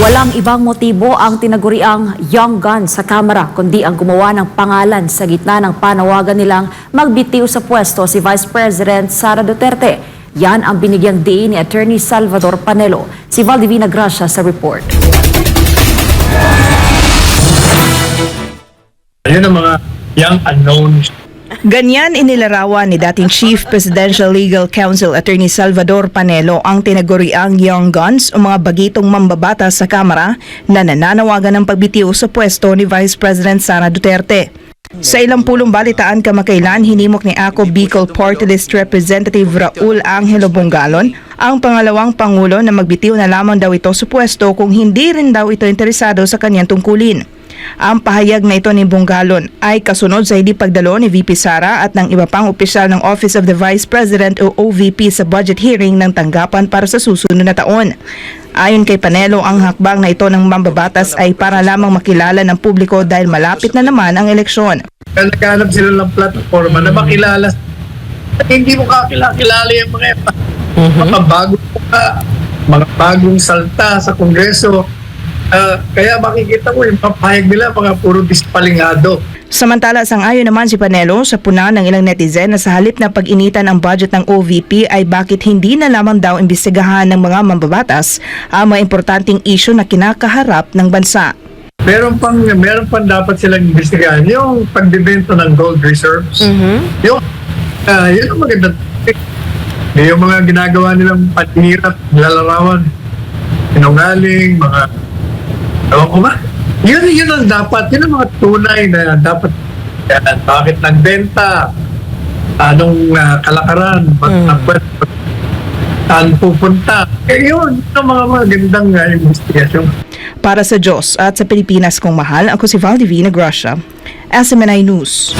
Walang ibang motibo ang tinaguriang Young Guns sa Kamara kundi ang gumawa ng pangalan sa gitna ng panawagan nilang magbitiw sa pwesto si Vice President Sara Duterte. Yan ang binigyang diin ni Attorney Salvador Panelo. Si Valdivina Gracia sa report. Ayun ang mga young unknowns. Ganyan inilarawan ni dating Chief Presidential Legal Counsel Attorney Salvador Panelo ang tinaguriang Young Guns o mga bagitong mambabatas sa Kamara na nananawagan ng pagbitiw sa pwesto ni Vice President Sara Duterte. Sa ilang pulong balitaan kamakailan, hinimok ni ACO Bicol Party List Representative Raul Angelo Bongalon ang pangalawang Pangulo na magbitiw na lamang daw ito sa pwesto kung hindi rin daw ito interesado sa kanyang tungkulin. Ang pahayag na ito ni Bongalon ay kasunod sa hindi pagdalo ni VP Sara at ng iba pang opisyal ng Office of the Vice President o OVP sa budget hearing ng tanggapan para sa susunod na taon. Ayon kay Panelo, ang hakbang na ito ng mambabatas ay para lamang makilala ng publiko dahil malapit na naman ang eleksyon. Naghanap sila ng platforma na makilala. Hindi mo kakilala yung mga mga bagong salta sa Kongreso. Kaya makikita mo yung papayag nila mga puro dispalingado. Samantala, sang-ayon naman si Panelo sa puna ng ilang netizen na sa halip na pag-initan ang budget ng OVP ay bakit hindi na lamang daw imbestigahan ng mga mambabatas ang mga importanteng issue na kinakaharap ng bansa. Meron pang dapat silang imbestigahan yung pagbibenta ng gold reserves. Yun ang magandang yung mga ginagawa nilang patinirap, lalarawan, sinungaling, mga ewan ko ba? Yun ang dapat, yun ang mga tunay na dapat bakit nagbenta, anong kalakaran, saan pupunta. Yun ang mga magandang investigasyon. Para sa Diyos at sa Pilipinas kong mahal, ako si Valdivina Gracia, SMNI News.